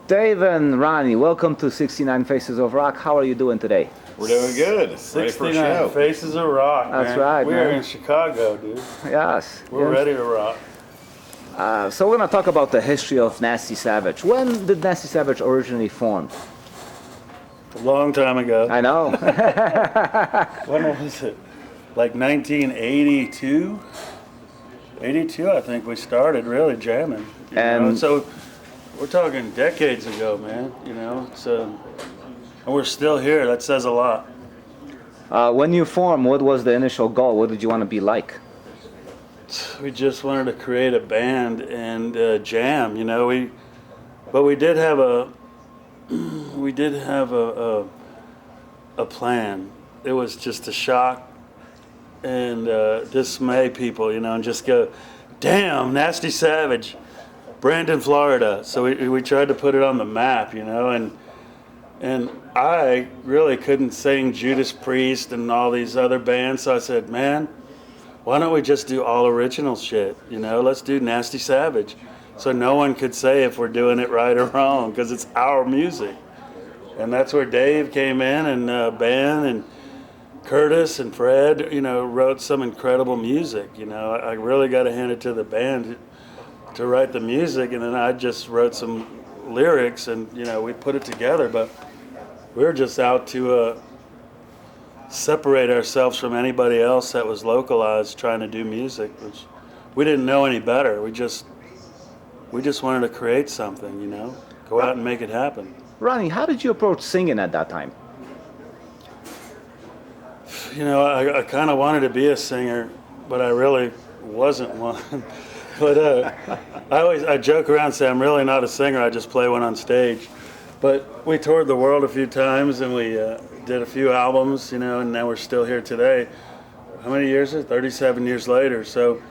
Dave and Ronnie, welcome to 69 Faces of Rock. How are you doing today? We're doing good. Ready for a show. Faces of Rock, That's man. right, We're man. in Chicago, dude. Yes. We're ready to rock. So we're going to talk about the history of Nasty Savage. When did Nasty Savage originally form? A long time ago. I know. When was it? Like 1982? 82, I think we started really jamming. You know? So we're talking decades ago, man. You know, and we're still here. That says a lot. When you formed, what was the initial goal? What did you want to be like? We just wanted to create a band and jam. You know, we did have a plan. It was just to shock and dismay people, you know, and just go, damn, Nasty Savage, Brandon, Florida. So we tried to put it on the map, you know, and I really couldn't sing Judas Priest and all these other bands, so I said, man, why don't we just do all original shit, you know? Let's do Nasty Savage. So no one could say if we're doing it right or wrong, because it's our music. And that's where Dave came in, and Ben and Curtis and Fred, you know, wrote some incredible music. You know, I really got to hand it to the band to write the music, and then I just wrote some lyrics, and, you know, we put it together. But we were just out to separate ourselves from anybody else that was localized trying to do music, which we didn't know any better. We just wanted to create something, you know, go out and make it happen. Ronnie, how did you approach singing at that time? You know, I kind of wanted to be a singer, but I really wasn't one. But I joke around and say I'm really not a singer. I just play one on stage. But we toured the world a few times, and we did a few albums, you know, and now we're still here today. How many years is it? 37 years later. So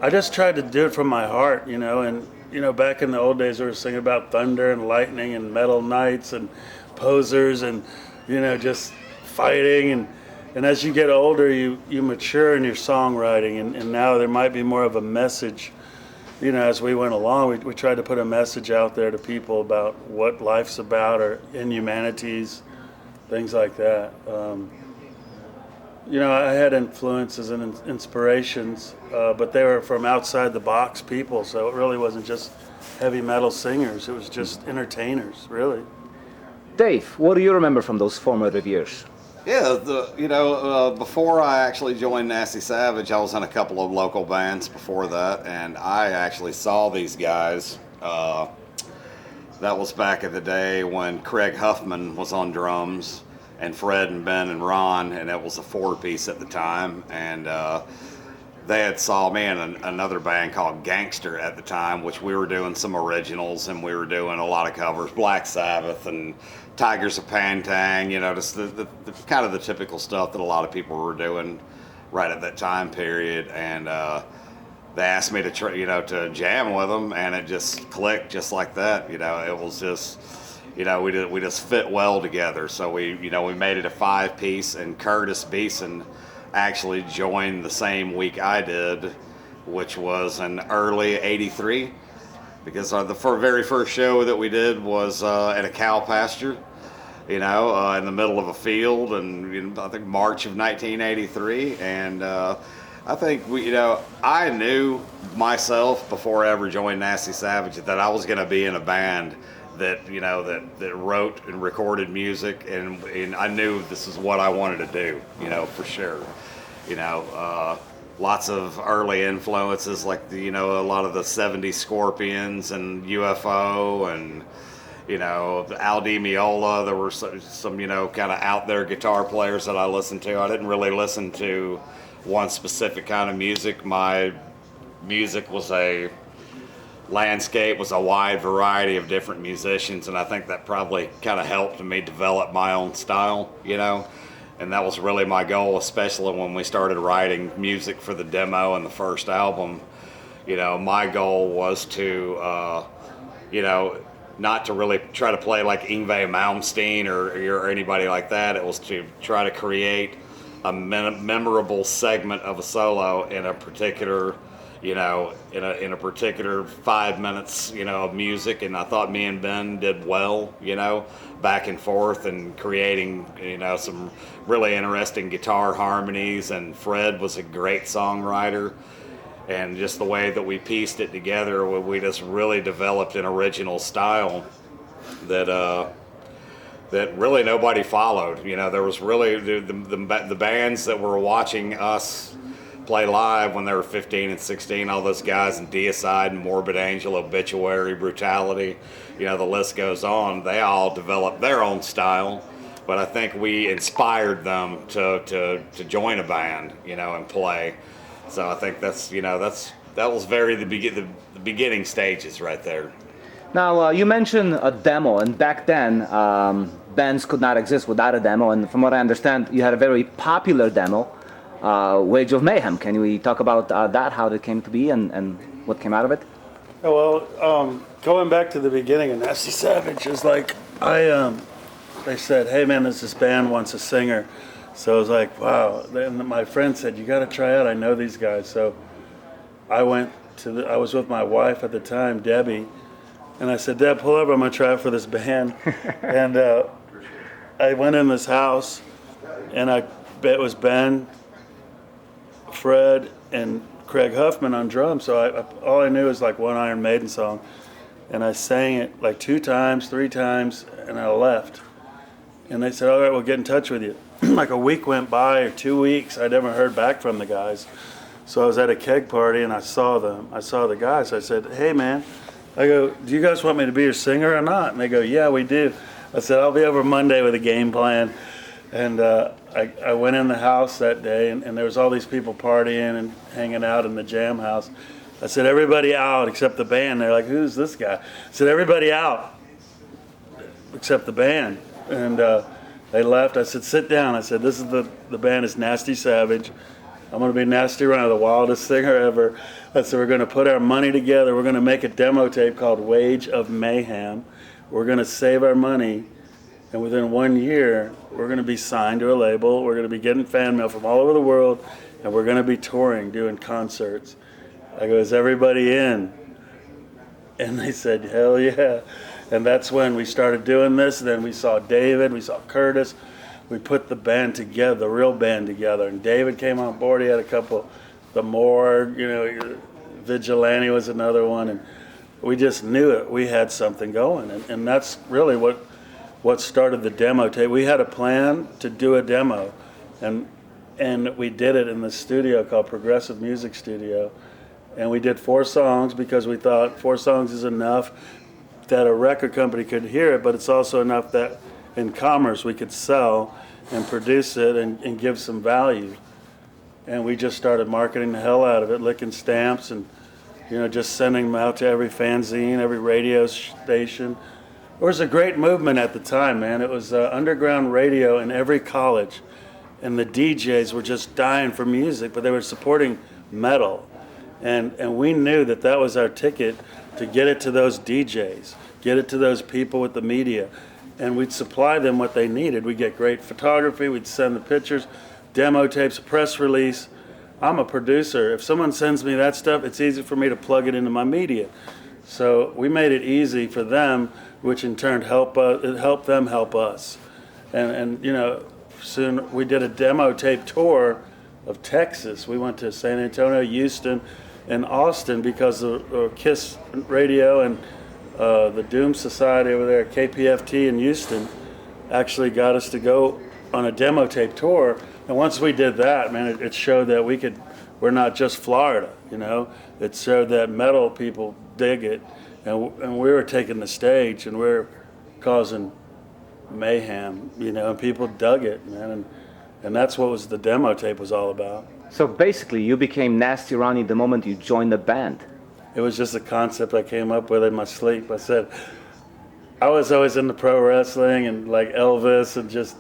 I just tried to do it from my heart, you know, and, you know, back in the old days we were singing about thunder and lightning and metal nights and posers and, you know, just fighting. And as you get older, you mature in your songwriting, and now there might be more of a message. You know, as we went along, we tried to put a message out there to people about what life's about, or inhumanities, things like that. You know, I had influences and inspirations, but they were from outside the box people, so it really wasn't just heavy metal singers. It was just entertainers, really. Dave, what do you remember from those formative years? Yeah, before I actually joined Nasty Savage, I was in a couple of local bands before that, and I actually saw these guys. That was back in the day when Craig Huffman was on drums, and Fred and Ben and Ron, and it was a four-piece at the time, and they had saw me in another band called Gangster at the time, which we were doing some originals, and we were doing a lot of covers, Black Sabbath and Tigers of Pantang, you know, just the kind of the typical stuff that a lot of people were doing right at that time period. And they asked me to to jam with them, and it just clicked just like that. You know, it was just, you know, we just fit well together. So we made it a 5-piece, and Curtis Beeson actually joined the same week I did, which was in early '83. Because the very first show that we did was at a cow pasture, you know, in the middle of a field, and I think March of 1983. And I think I knew myself before I ever joined Nasty Savage that I was going to be in a band that that wrote and recorded music, and I knew this is what I wanted to do, you know, for sure, you know. Lots of early influences, like a lot of the '70s Scorpions and UFO, and Al Di Meola. There were some kind of out there guitar players that I listened to. I didn't really listen to one specific kind of music. My music was a landscape, was a wide variety of different musicians, and I think that probably kind of helped me develop my own style, you know. And that was really my goal, especially when we started writing music for the demo and the first album. You know, my goal was to, not to really try to play like Yngwie Malmsteen or anybody like that. It was to try to create a memorable segment of a solo in a particular, in a particular 5 minutes, of music. And I thought me and Ben did well, back and forth and creating, some really interesting guitar harmonies. And Fred was a great songwriter. And just the way that we pieced it together, we just really developed an original style that really nobody followed. There was really the bands that were watching us play live when they were 15 and 16, all those guys in Deicide and Morbid Angel, Obituary, Brutality, the list goes on. They all developed their own style, but I think we inspired them to join a band, and play. So I think that was the beginning stages right there. Now, you mentioned a demo, and back then, bands could not exist without a demo, and from what I understand, you had a very popular demo, Wage of Mayhem. Can we talk about that, how it came to be, and what came out of it? Well, going back to the beginning of Nasty Savage, is like, they said, hey man, this band wants a singer. So I was like, wow. Then my friend said, you got to try out, I know these guys. So I was with my wife at the time, Debbie, and I said, Deb, pull over, I'm going to try out for this band. And I went in this house, and it was Ben, Fred, and Craig Huffman on drums. So all I knew was like one Iron Maiden song. And I sang it like 2 times, 3 times, and I left. And they said, all right, we'll get in touch with you. Like a week went by, or 2 weeks, I never heard back from the guys. So I was at a keg party, and I saw the guys. I said, hey man, I go, do you guys want me to be your singer or not? And they go, yeah, we do. I said, I'll be over Monday with a game plan. And I went in the house that day, and there was all these people partying and hanging out in the jam house. I said, everybody out except the band. They're like, who's this guy? I said, everybody out except the band. And they left. I said, sit down. I said, this is the band is Nasty Savage. I'm going to be Nasty Ronnie, the wildest singer ever. I said, we're going to put our money together. We're going to make a demo tape called Wage of Mayhem. We're going to save our money. And within 1 year, we're going to be signed to a label. We're going to be getting fan mail from all over the world. And we're going to be touring, doing concerts. I go, is everybody in? And they said, hell yeah. And that's when we started doing this. Then we saw David, we saw Curtis. We put the band together, the real band together. And David came on board. He had a couple, the Morgue, Vigilante was another one. And we just knew it. We had something going. And that's really what started the demo tape. We had a plan to do a demo. And we did it in the studio called Progressive Music Studio. And we did 4 songs because we thought 4 songs is enough that a record company could hear it, but it's also enough that in commerce we could sell and produce it and give some value. And we just started marketing the hell out of it, licking stamps and just sending them out to every fanzine, every radio station. It was a great movement at the time, man. It was underground radio in every college, and the DJs were just dying for music, but they were supporting metal. And we knew that was our ticket to get it to those DJs, get it to those people with the media. And we'd supply them what they needed. We'd get great photography, we'd send the pictures, demo tapes, press release. I'm a producer. If someone sends me that stuff, it's easy for me to plug it into my media. So we made it easy for them, which in turn helped them help us. And soon we did a demo tape tour of Texas. We went to San Antonio, Houston, and Austin because of KISS Radio and the Doom Society over there at KPFT in Houston actually got us to go on a demo tape tour. And once we did that, man, it showed that we're not just Florida, It showed that metal people dig it. And we were taking the stage and we were causing mayhem, and people dug it, man. And that's what the demo tape was all about. So basically, you became Nasty Ronnie the moment you joined the band. It was just a concept I came up with in my sleep. I said, I was always into pro wrestling and like Elvis and just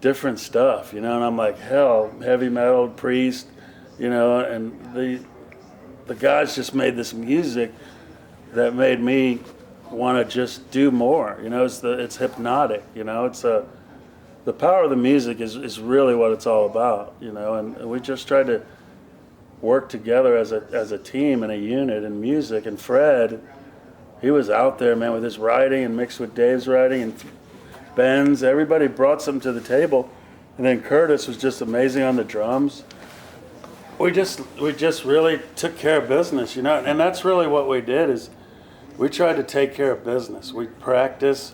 different stuff, and I'm like, hell, heavy metal, Priest, and the guys just made this music that made me want to just do more, it's hypnotic, it's the power of the music is really what it's all about, and we just tried to work together as a team and a unit in music. And Fred, he was out there, man, with his writing and mixed with Dave's writing and Ben's. Everybody brought something to the table. And then Curtis was just amazing on the drums. We just really took care of business, you know. And that's really what we did is we tried to take care of business. We practiced.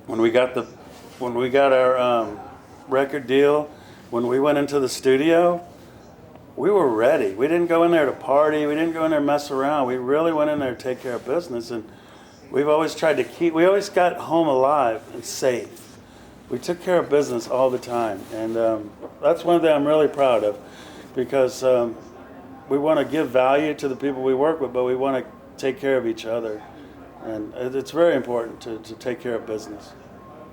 When we got our record deal, when we went into the studio, we were ready. We didn't go in there to party. We didn't go in there to mess around. We really went in there to take care of business. And we've always tried to we always got home alive and safe. We took care of business all the time. And that's one thing I'm really proud of, because we want to give value to the people we work with, but we want to take care of each other. And it's very important to take care of business.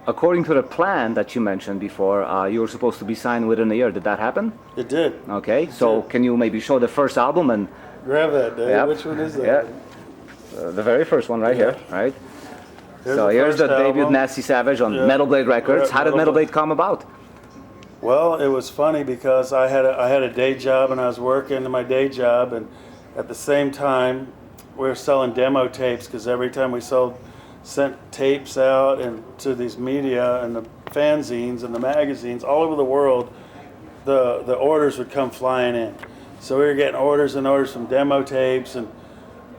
According to the plan that you mentioned before, you were supposed to be signed within a year. Did that happen? It did. Okay, so can you maybe show the first album and grab that, Dave? Yep. Which one is that? Yeah. The very first one right here, right? Here's the debut of Nasty Savage on Metal Blade Records. How did Metal Blade come about? Well, it was funny because I had a day job and I was working my day job, and at the same time we were selling demo tapes, because every time we sent tapes out and to these media and the fanzines and the magazines all over the world, the orders would come flying in. So we were getting orders and orders from demo tapes, and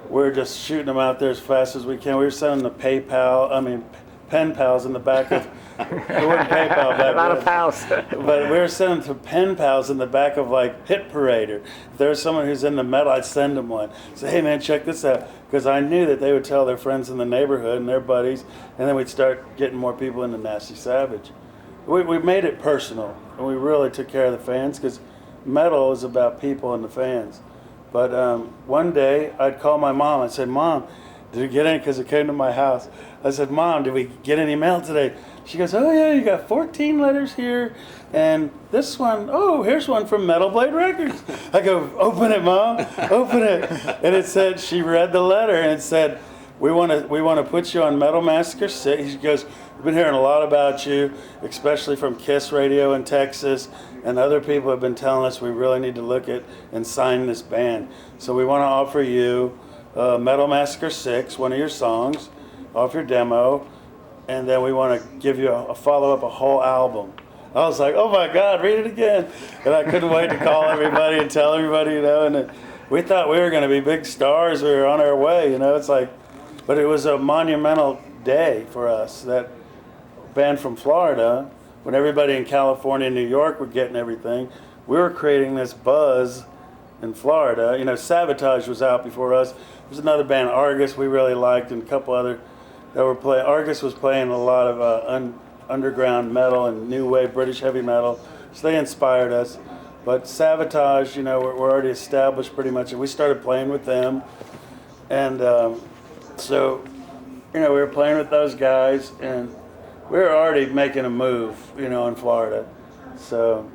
we were just shooting them out there as fast as we can. We were sending the pen pals in the back of it wasn't PayPal back Not then. a pals. But we were sending to pen pals in the back of like Hit Parader. If there was someone who's in the metal, I'd send them one. Say, hey man, check this out. Because I knew that they would tell their friends in the neighborhood and their buddies, and then we'd start getting more people into Nasty Savage. We made it personal, and we really took care of the fans, because metal is about people and the fans. But one day, I'd call my mom. I said, Mom, did we get any? Because it came to my house. I said, Mom, did we get any mail today? She goes, oh yeah, you got 14 letters here, and this one, oh, here's one from Metal Blade Records. I go, open it, Mom, open it. And it said, she read the letter, and it said, we want to put you on Metal Massacre 6. She goes, we've been hearing a lot about you, especially from Kiss Radio in Texas, and other people have been telling us we really need to look at and sign this band. So we want to offer you Metal Massacre 6, one of your songs, off your demo, and then we want to give you a follow-up, a whole album. I was like, oh my God, read it again. And I couldn't wait to call everybody and tell everybody, you know, and we thought we were going to be big stars. We were on our way, you know, it's like, but it was a monumental day for us, that band from Florida, when everybody in California and New York were getting everything, we were creating this buzz in Florida. You know, Sabotage was out before us. There's another band, Argus, we really liked, and a couple other that were playing. Argus was playing a lot of underground metal and new wave British heavy metal, so they inspired us. But Sabotage, you know, we're already established pretty much, and we started playing with them. And so, you know, we were playing with those guys, and we were already making a move, you know, in Florida. So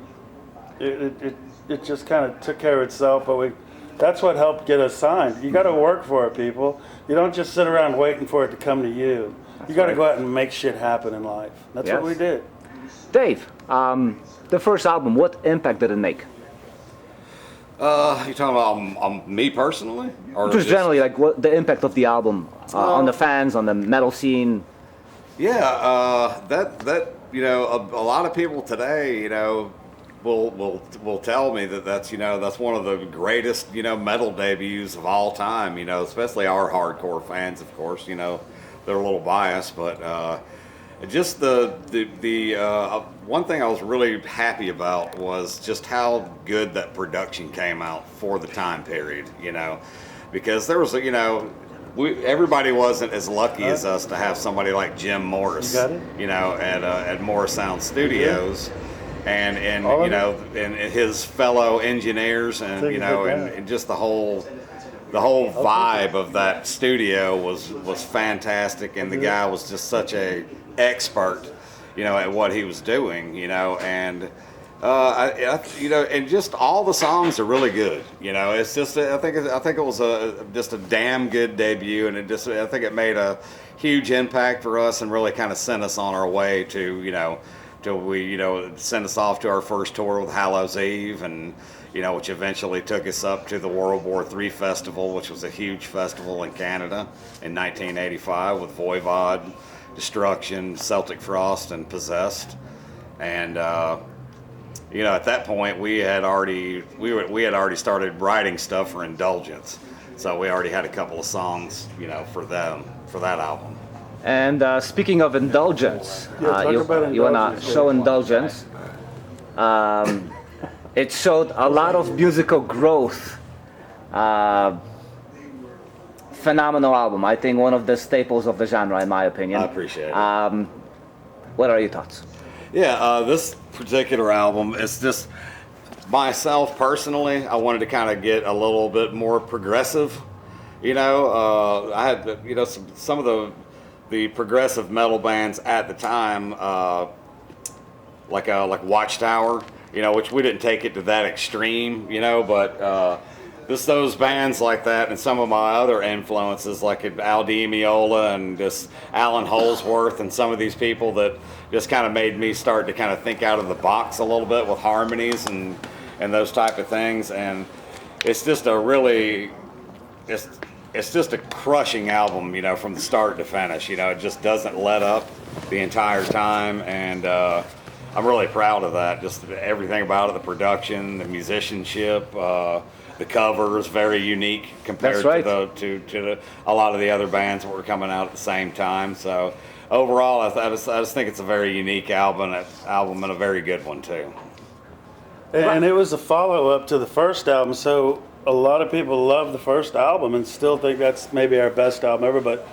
it just kind of took care of itself, but that's what helped get us signed. You got to work for it, people. You don't just sit around waiting for it to come to you. You got to go out and make shit happen in life. That's what we did. Dave, the first album, what impact did it make? You talking about me personally, or Just generally, like what the impact of the album on the fans, on the metal scene? Yeah, that you know, a lot of people today, you know, will tell me that's, you know, that's one of the greatest, you know, metal debuts of all time. You know, especially our hardcore fans, of course. You know, they're a little biased, but just the one thing I was really happy about was just how good that production came out for the time period. You know, because there was, you know, everybody wasn't as lucky as us to have somebody like Jim Morris, you know, at Morris Sound Studios, and you know, and his fellow engineers, and you know, and just the whole vibe of that studio was fantastic, and the guy was just such a expert, you know, at what he was doing, you know, and you know, and just all the songs are really good. You know, it's just I think it was just a damn good debut, and I think it made a huge impact for us and really kind of sent us on our way to, you know, till we, sent us off to our first tour with Hallows Eve, and which eventually took us up to the World War III Festival, which was a huge festival in Canada in 1985 with Voivod, Destruction, Celtic Frost, and Possessed. And at that point we had already started writing stuff for Indulgence, so we already had a couple of songs, for that album. And speaking of Indulgence, talk about you want to Indulgence. show Indulgence. It showed a lot of musical growth. Phenomenal album. I think one of the staples of the genre, in my opinion. I appreciate it. What are your thoughts? Yeah, this particular album, it's just myself personally. I wanted to kind of get a little bit more progressive. I had some of the progressive metal bands at the time, like Watchtower, which we didn't take it to that extreme, but just those bands like that, and some of my other influences like Al Di Meola and just Alan Holsworth, and some of these people that just kind of made me start to kind of think out of the box a little bit with harmonies and those type of things. And it's just a really, it's just a crushing album, from the start to finish. It just doesn't let up the entire time, and I'm really proud of that. Just everything about it, the production, the musicianship, the covers, very unique compared to a lot of the other bands that were coming out at the same time. So overall, I just think it's a very unique album and a very good one too. And it was a follow-up to the first album, so a lot of people love the first album and still think that's maybe our best album ever, but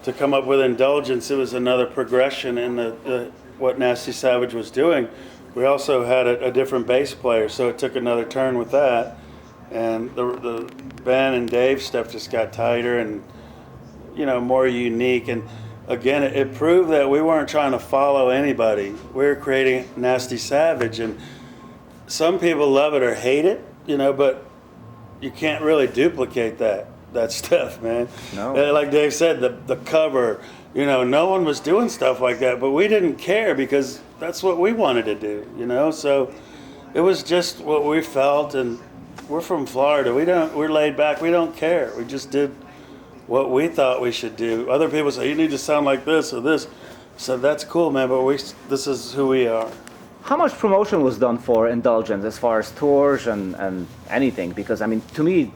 to come up with Indulgence, it was another progression in what Nasty Savage was doing. We also had a different bass player, so it took another turn with that. And the Ben and Dave stuff just got tighter and, more unique. And again, it proved that we weren't trying to follow anybody. We were creating Nasty Savage, and some people love it or hate it, but you can't really duplicate that stuff, man. No. Like Dave said, the cover, no one was doing stuff like that, but we didn't care because that's what we wanted to do, So it was just what we felt, and we're from Florida. We're laid back. We don't care. We just did what we thought we should do. Other people say you need to sound like this or this. So that's cool, man. But this is who we are. How much promotion was done for Indulgence as far as tours and anything? Because, to me,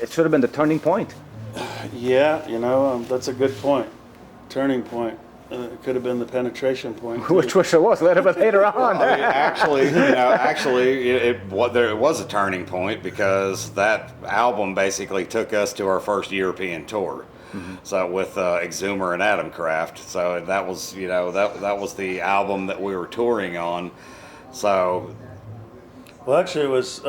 it should have been the turning point. Yeah, that's a good point. Turning point. It could have been the penetration point. Which it was a little bit later on. There was a turning point because that album basically took us to our first European tour. Mm-hmm. So with Exhumer and Atomcraft, so that was that was the album that we were touring on. So, well, actually, it was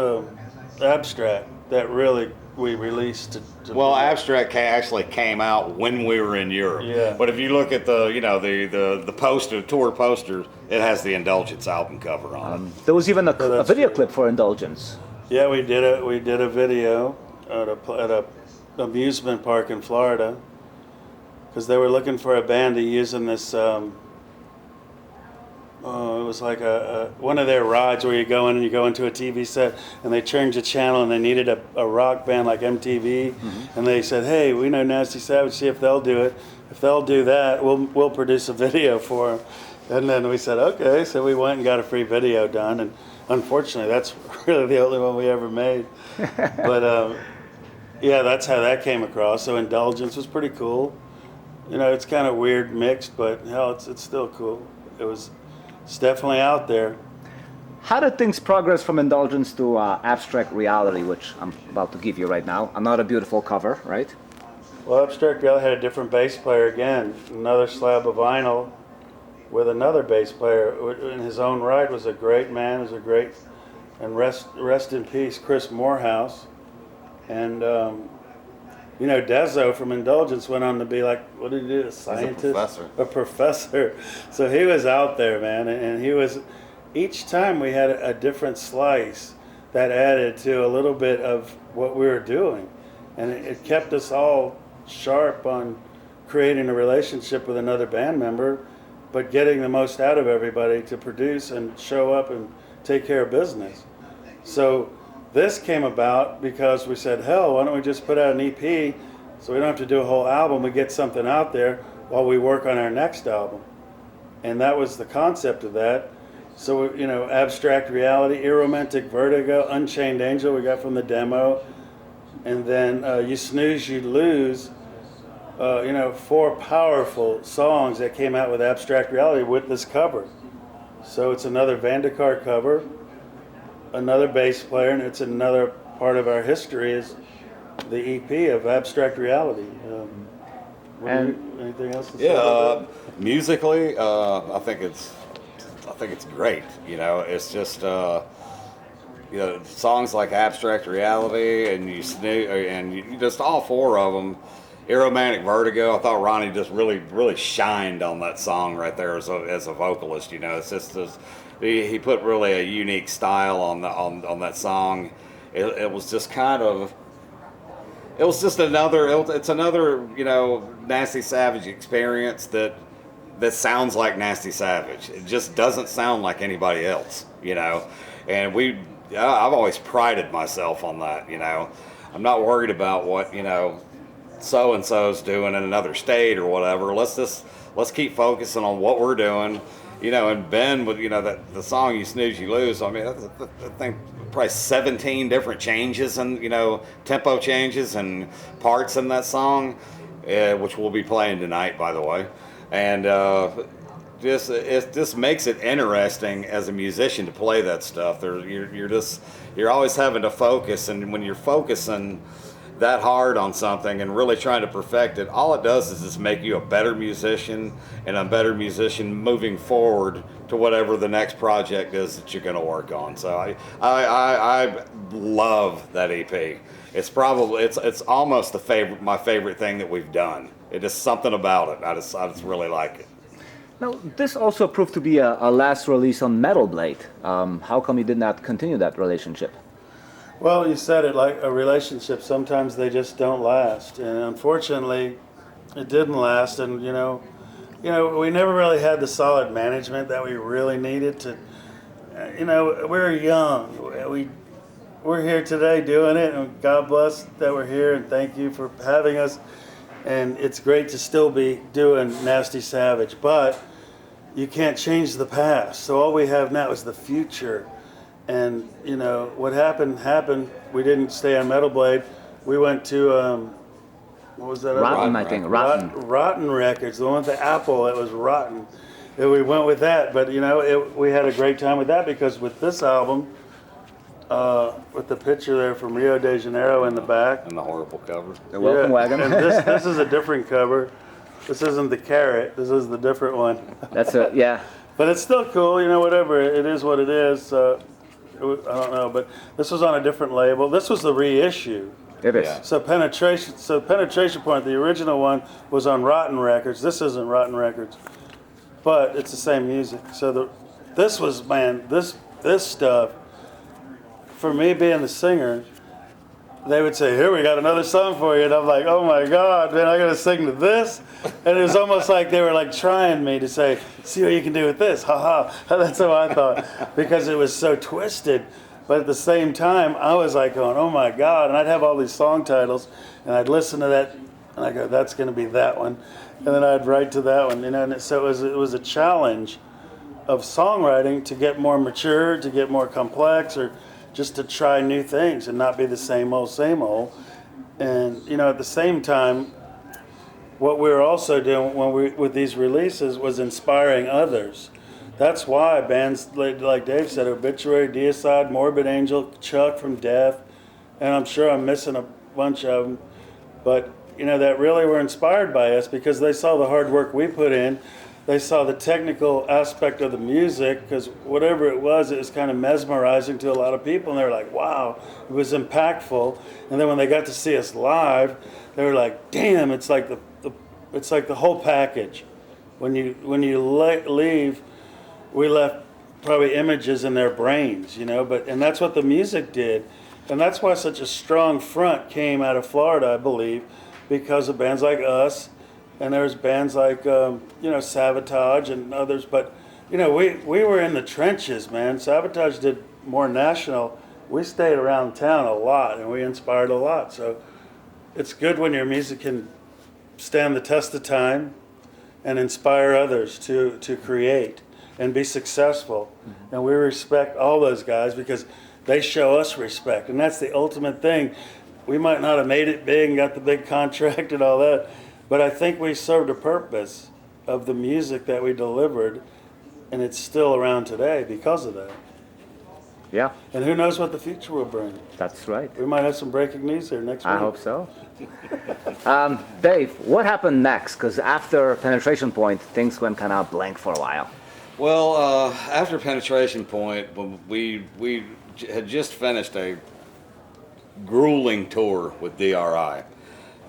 Abstract that really we released. Abstract actually came out when we were in Europe. Yeah. But if you look at the poster, tour poster, it has the Indulgence album cover on it. There was even a video clip for Indulgence. Yeah, we did a video at a amusement park in Florida because they were looking for a band to use in this. It was like one of their rides where you go in and you go into a TV set and they change the channel, and they needed a rock band like MTV, mm-hmm. and they said, "Hey, we know Nasty Savage. See if they'll do it. If they'll do that, we'll produce a video for them." And then we said, "Okay." So we went and got a free video done, and unfortunately, that's really the only one we ever made. But yeah, that's how that came across. So Indulgence was pretty cool. It's kind of weird mixed, but hell, it's still cool. It's definitely out there. How did things progress from Indulgence to Abstract Reality, which I'm about to give you right now? Another beautiful cover, right? Well, Abstract Reality had a different bass player again. Another slab of vinyl with another bass player in his own right. Was a great man. Was a great, and rest in peace, Chris Morehouse. And Dezo from Indulgence went on to be like, what did he do? A scientist? A professor. So he was out there, man. And he was, each time we had a different slice that added to a little bit of what we were doing. And it kept us all sharp on creating a relationship with another band member but getting the most out of everybody to produce and show up and take care of business. So this came about because we said, hell, why don't we just put out an EP so we don't have to do a whole album. We get something out there while we work on our next album. And that was the concept of that. So, you know, Abstract Reality, Aromantic Vertigo, Unchained Angel we got from the demo. And then You Snooze, You Lose, you know, 4 powerful songs that came out with Abstract Reality with this cover. So it's another Vandekar cover, another bass player, and it's another part of our history is the EP of Abstract Reality. Anything else to say about that? Musically, I think it's great. You know, it's just you know, songs like Abstract Reality and you just all 4 of them. Aromantic Vertigo, I thought Ronnie just really shined on that song right there as a vocalist. You know, it's just he put really a unique style on that song. It was just kind of. It was just another. It's another, you know, Nasty Savage experience that sounds like Nasty Savage. It just doesn't sound like anybody else, you know. And I've always prided myself on that, you know. I'm not worried about what, you know, so and so's doing in another state or whatever. Let's keep focusing on what we're doing, you know. And Ben, with, you know, the song You Snooze You Lose. I mean, I think probably 17 different changes and, you know, tempo changes and parts in that song, which we'll be playing tonight, by the way. And it just makes it interesting as a musician to play that stuff. You're always having to focus, and when you're focusing that hard on something and really trying to perfect it, all it does is just make you a better musician and a better musician moving forward to whatever the next project is that you're going to work on. So I love that EP. It's almost my favorite thing that we've done. It's just something about it. I just really like it. Now, this also proved to be a last release on Metal Blade. How come you did not continue that relationship? Well, you said it, like a relationship, sometimes they just don't last. And unfortunately, it didn't last. And, you know, we never really had the solid management that we really needed to, you know, we're young. We're here today doing it, and God bless that we're here, and thank you for having us. And it's great to still be doing Nasty Savage, but you can't change the past. So all we have now is the future. And, you know, what happened. We didn't stay on Metal Blade. We went to, what was that? Rotten, I think. Rotten Records, the one with the apple that was rotten. And we went with that. But, you know, we had a great time with that because with this album, with the picture there from Rio de Janeiro in the back. And the horrible cover. The welcome wagon. And this is a different cover. This isn't the carrot. This is the different one. Yeah. But it's still cool, you know, whatever. It is what it is. I don't know, but this was on a different label. This was the reissue. It is. Yeah. So Penetration Point, the original one, was on Rotten Records. This isn't Rotten Records, but it's the same music. So this stuff, for me being the singer, they would say, here, we got another song for you. And I'm like, oh my God, man, I got to sing to this? And it was almost like they were like trying me to say, see what you can do with this, haha. That's how I thought, because it was so twisted. But at the same time, I was like going, oh my God. And I'd have all these song titles, and I'd listen to that, and I go, that's going to be that one. And then I'd write to that one. You know, and so it was a challenge of songwriting to get more mature, to get more complex, or just to try new things and not be the same old. And, you know, at the same time, what we were also doing with these releases was inspiring others. That's why bands like Dave said, Obituary, Deicide, Morbid Angel, Chuck from Death, and I'm sure I'm missing a bunch of them, but, you know, that really were inspired by us because they saw the hard work we put in. They saw the technical aspect of the music, because whatever it was kind of mesmerizing to a lot of people, and they were like, wow, it was impactful. And then when they got to see us live, they were like, damn, it's like the whole package. When you leave, we left probably images in their brains, you know, and that's what the music did. And that's why such a strong front came out of Florida, I believe, because of bands like us and there's bands like Sabotage and others. But we were in the trenches, man. Sabotage did more national. We stayed around town a lot, and we inspired a lot. So it's good when your music can stand the test of time and inspire others to create and be successful. And we respect all those guys because they show us respect, and that's the ultimate thing. We might not have made it big and got the big contract and all that, but I think we served a purpose of the music that we delivered, and it's still around today because of that. Yeah, And who knows what the future will bring. that's right. We might have some breaking news here next week. I hope so. Dave, what happened next? Because after Penetration Point, things went kind of blank for a while. Well, after Penetration Point, when we had just finished a grueling tour with DRI,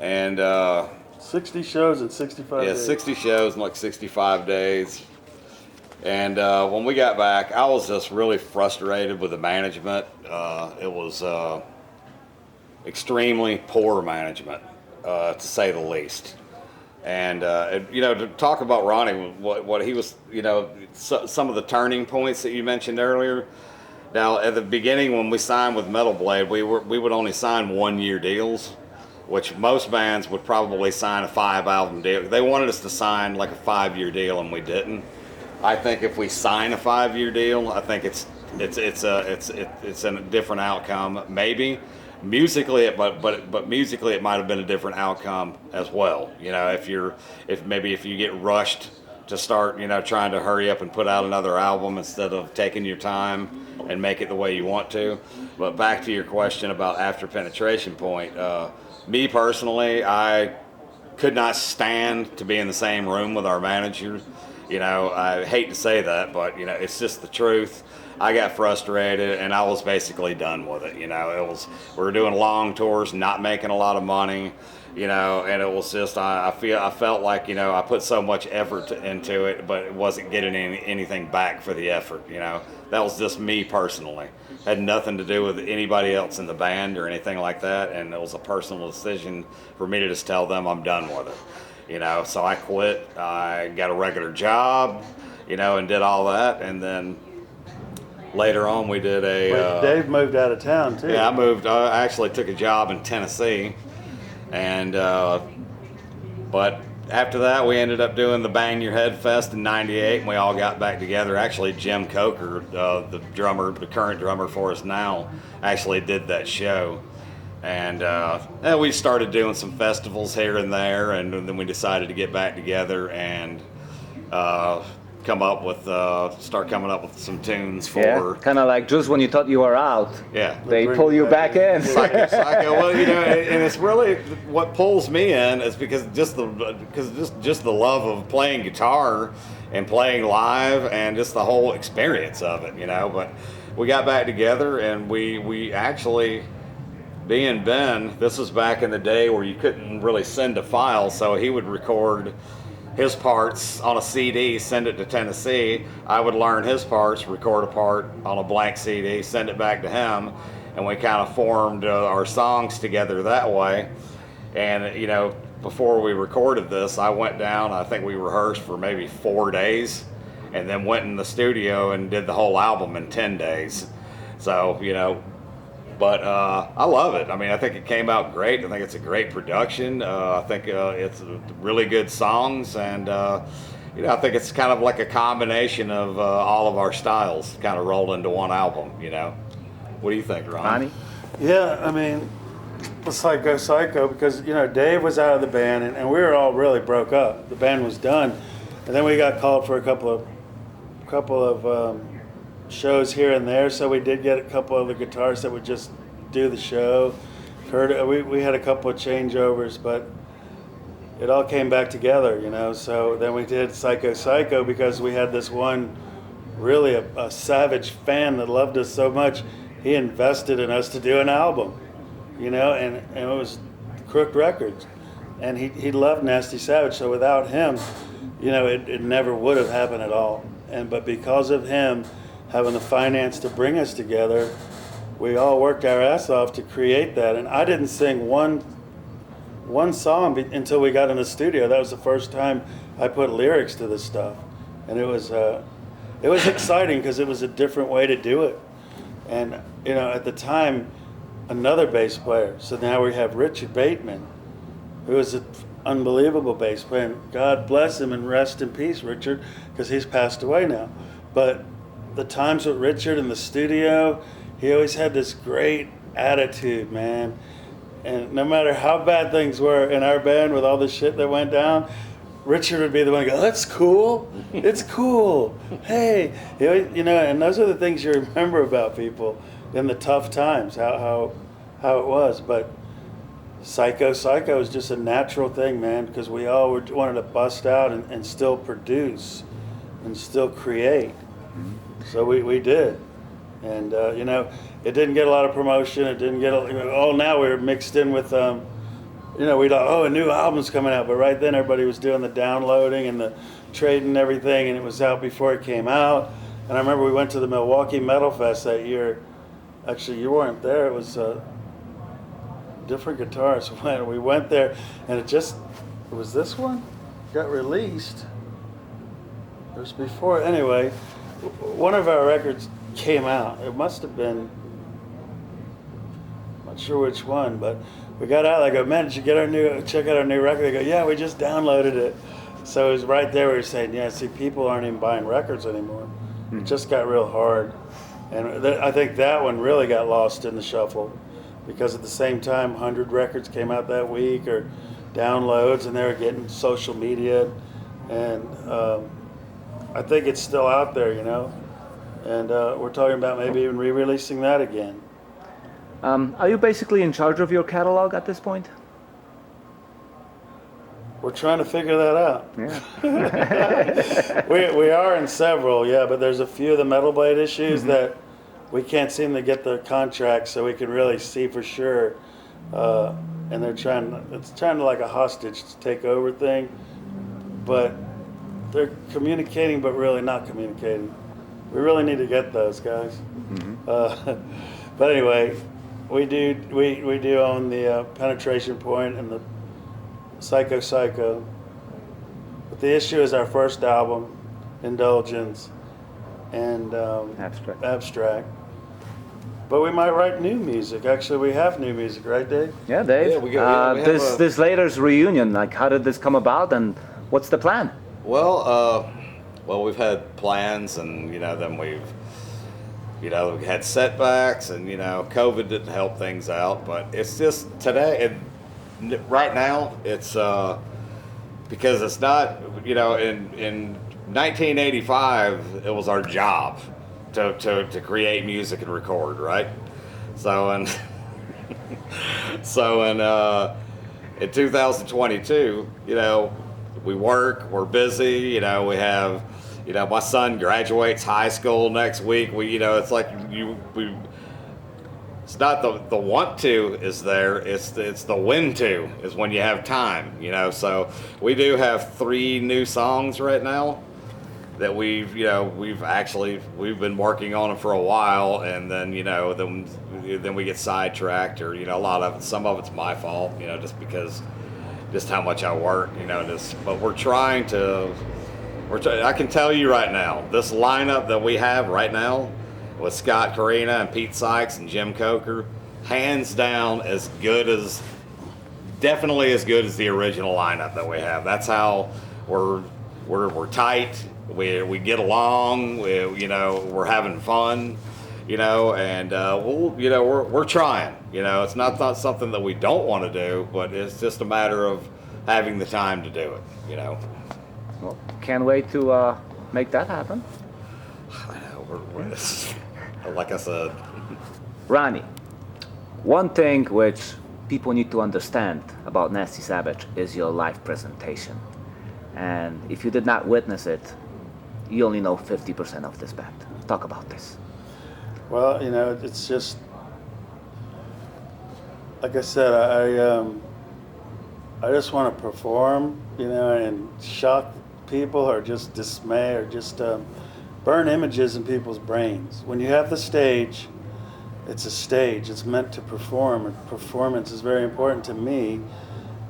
and 60 shows in 65 yeah, days. 60 shows in like 65 days. And when we got back, I was just really frustrated with the management. It was extremely poor management, to say the least. And to talk about Ronnie, what he was, some of the turning points that you mentioned earlier. Now, at the beginning, when we signed with Metal Blade, we would only sign 1-year deals, which most bands would probably sign a 5-album deal. They wanted us to sign like a 5-year deal, and we didn't. I think if we sign a 5-year deal, I think it's a different outcome. Maybe musically, but musically, it might have been a different outcome as well. If you get rushed to start, trying to hurry up and put out another album instead of taking your time and make it the way you want to. But back to your question about after Penetration Point, me personally, I could not stand to be in the same room with our manager. I hate to say that, but it's just the truth. I got frustrated, and I was basically done with it. We were doing long tours, not making a lot of money, and it was just I felt like I put so much effort into it, but it wasn't getting anything back for the effort. That was just me personally. Had nothing to do with anybody else in the band or anything like that, and it was a personal decision for me to just tell them I'm done with it. So I quit. I got a regular job, and did all that, and then later on we did Dave moved out of town too. Yeah, I moved. I actually took a job in Tennessee, and but after that we ended up doing the Bang Your Head Fest in '98, and we all got back together. Actually, Jim Coker, the current drummer for us now, actually did that show. And we started doing some festivals here and there, and then we decided to get back together and start coming up with some tunes for. Yeah, kind of like just when you thought you were out, yeah, they pull you back in. Psycho. Well, and it's really what pulls me in is because just the love of playing guitar and playing live and just the whole experience of it, But we got back together, and we actually. Being Ben, this was back in the day where you couldn't really send a file, so he would record his parts on a CD, send it to Tennessee. I would learn his parts, record a part on a blank CD, send it back to him, and we kind of formed our songs together that way. And, before we recorded this, I went down, I think we rehearsed for maybe 4 days, and then went in the studio and did the whole album in 10 days. So, but I love it. I mean, I think it came out great. I think it's a great production. I think it's really good songs, and I think it's kind of like a combination of all of our styles kind of rolled into one album. What do you think, Ronnie? Yeah, I mean, it's like Go Psycho because Dave was out of the band, and we were all really broke up. The band was done, and then we got called for a couple of shows here and there, so we did get a couple of the guitarists that would just do the show. We had a couple of changeovers, but it all came back together, So then we did Psycho because we had this one really a savage fan that loved us so much. He invested in us to do an album, and it was Crooked Records, and he loved Nasty Savage. So without him, it never would have happened at all. But because of him having the finance to bring us together, we all worked our ass off to create that. And I didn't sing one one song until we got in the studio. That was the first time I put lyrics to this stuff, and it was exciting because it was a different way to do it. And at the time, another bass player. So now we have Richard Bateman, who is an unbelievable bass player. And God bless him and rest in peace, Richard, because he's passed away now. But the times with Richard in the studio, he always had this great attitude, man. And no matter how bad things were in our band with all the shit that went down, Richard would be the one to go, "That's cool. It's cool. Hey," and those are the things you remember about people in the tough times, how it was. But Psycho is just a natural thing, man, because we all wanted to bust out and still produce and still create. So we did. And, it didn't get a lot of promotion. It didn't get, now we're mixed in with, we thought, a new album's coming out. But right then everybody was doing the downloading and the trading and everything, and it was out before it came out. And I remember we went to the Milwaukee Metal Fest that year. Actually, you weren't there. It was different guitarist. We went there, and it was this one? Got released. It was before. Anyway, one of our records came out. It must have been, not sure which one, but we got out. I go, "Man, did you check out our new record?" They go, "Yeah, we just downloaded it." So it was right there. We were saying, "Yeah, see, people aren't even buying records anymore." It just got real hard, and I think that one really got lost in the shuffle, because at the same time, 100 records came out that week, or downloads, and they were getting social media, and I think it's still out there, and we're talking about maybe even re-releasing that again. Are you basically in charge of your catalog at this point? We're trying to figure that out. Yeah. We are in several, yeah, but there's a few of the Metal Blade issues that we can't seem to get the contract so we can really see for sure. And it's trying to like a hostage to take over thing, but they're communicating but really not communicating. We really need to get those guys. But anyway, we do own the Penetration Point and the Psycho. But the issue is our first album, Indulgence, and Abstract. But we might write new music. Actually, we have new music, right, Dave? Yeah, Dave. Yeah, we have this latest reunion, like, how did this come about, and what's the plan? Well, we've had plans, and then we've had setbacks, and COVID didn't help things out. But it's just today, right now, it's because it's not, in 1985, it was our job to create music and record, right? So in 2022, we work, we're busy, we have, my son graduates high school next week. It's like it's not the want to is there, it's the when to is when you have time, So we do have 3 new songs right now that we've been working on them for a while, and then then we get sidetracked, or some of it's my fault, just how much I work, but I can tell you right now, this lineup that we have right now with Scott Carina and Pete Sykes and Jim Coker, hands down definitely as good as the original lineup that we have. That's how we're tight. We get along. We're having fun. And we're trying. It's not something that we don't want to do, but it's just a matter of having the time to do it. Well, can't wait to make that happen. I know. Like I said. Ronnie, one thing which people need to understand about Nasty Savage is your live presentation. And if you did not witness it, you only know 50% of this band. Talk about this. Well, it's just, like I said, I just want to perform, and shock people, or just dismay, or just burn images in people's brains. When you have the stage, it's a stage. It's meant to perform, and performance is very important to me.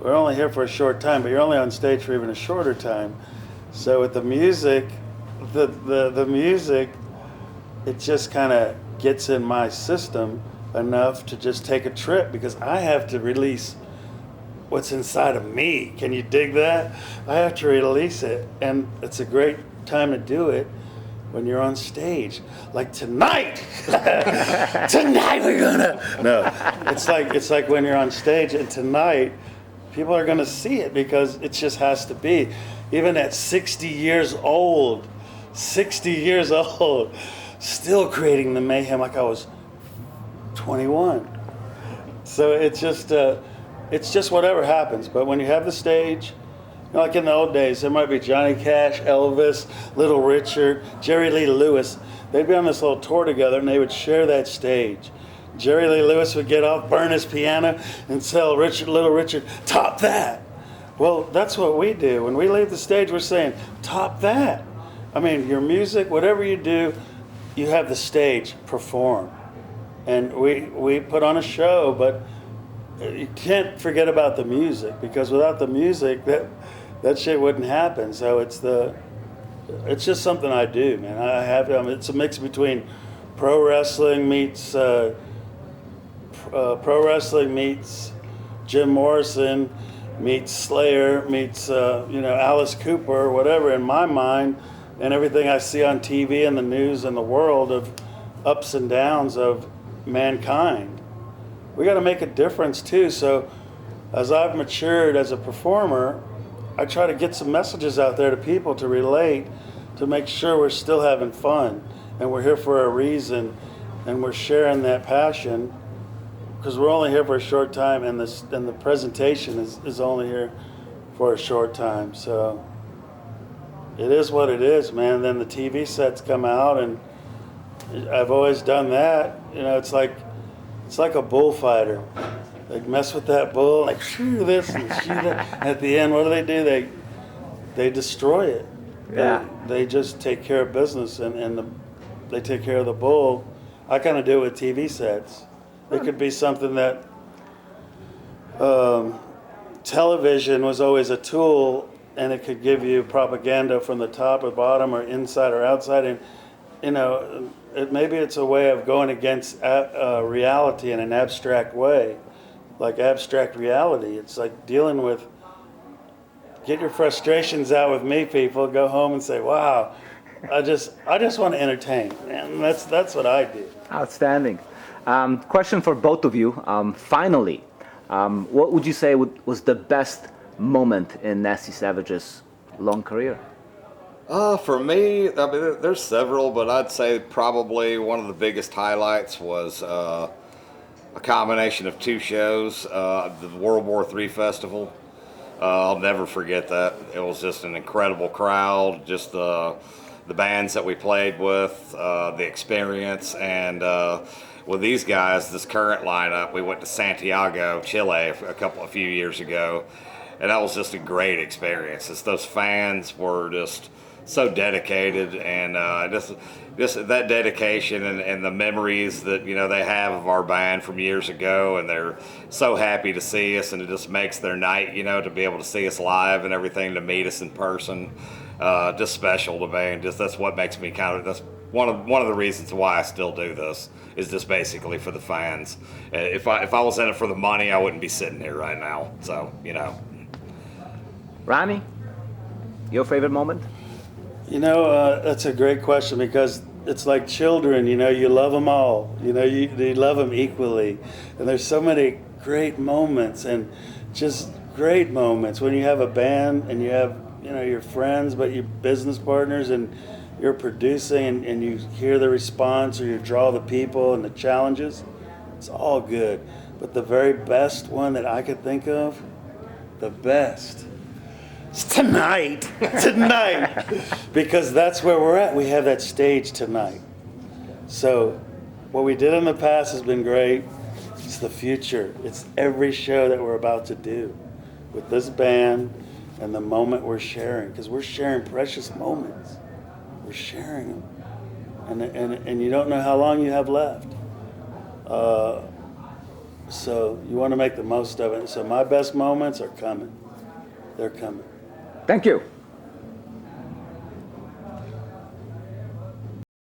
we're only here for a short time, but you're only on stage for even a shorter time. So with the music, the music, it just kind of gets in my system enough to just take a trip, because I have to release what's inside of me. Can you dig that? I have to release it, and it's a great time to do it when you're on stage. Like tonight, tonight we're gonna. No, it's like when you're on stage, and tonight people are gonna see it, because it just has to be. Even at 60 years old, still creating the mayhem like I was 21. So it's just whatever happens. But when you have the stage, you know, like in the old days, there might be Johnny Cash, Elvis, Little Richard, Jerry Lee Lewis. They'd be on this little tour together, and they would share that stage. Jerry Lee Lewis would get off, burn his piano, and tell Little Richard, top that. Well, that's what we do. When we leave the stage, we're saying, top that. I mean, your music, whatever you do, you have the stage, perform. And we put on a show, but you can't forget about the music, because without the music, that shit wouldn't happen. So it's just something I do, man. It's a mix between pro wrestling meets Jim Morrison meets Slayer meets Alice Cooper, whatever, in my mind, and everything I see on TV and the news and the world of ups and downs of mankind. We got to make a difference too. So as I've matured as a performer, I try to get some messages out there to people to relate, to make sure we're still having fun and we're here for a reason, and we're sharing that passion, because we're only here for a short time, and the presentation is only here for a short time. So it is what it is, man. Then the TV sets come out, and I've always done that. You know, it's like a bullfighter. They mess with that bull, like shoo this and shoo that. At the end, what do? They destroy it. Yeah. They just take care of business, and they take care of the bull. I kind of do it with TV sets. It could be something that television was always a tool, and it could give you propaganda from the top or bottom or inside or outside, and maybe it's a way of going against reality in an abstract way, like abstract reality. It's like dealing with, get your frustrations out with me, people. Go home and say, wow, I just want to entertain, and that's what I do. Outstanding. Question for both of you. Finally, what would you say was the best moment in Nasty Savage's long career? For me, I mean, there's several, but I'd say probably one of the biggest highlights was a combination of two shows, the World War III Festival. I'll never forget that. It was just an incredible crowd, just the bands that we played with, the experience, and with these guys, this current lineup, we went to Santiago, Chile a few years ago, and that was just a great experience. Those fans were just so dedicated, and just that dedication and the memories that they have of our band from years ago, and they're so happy to see us, and it just makes their night, to be able to see us live and everything, to meet us in person, just special to me. And that's what makes me that's one of the reasons why I still do this, is just basically for the fans. If I was in it for the money, I wouldn't be sitting here right now. So Ronnie, your favorite moment? That's a great question, because it's like children, you love them all, you love them equally. And there's so many great moments, and just great moments when you have a band and you have, your friends, but your business partners, and you're producing, and you hear the response, or you draw the people and the challenges. It's all good. But the very best one that I could think of, the best, it's tonight, because that's where we're at. We have that stage tonight. So what we did in the past has been great. It's the future. It's every show that we're about to do with this band, and the moment we're sharing, because we're sharing precious moments. We're sharing them, and you don't know how long you have left. So you want to make the most of it. So my best moments are coming. They're coming. Thank you.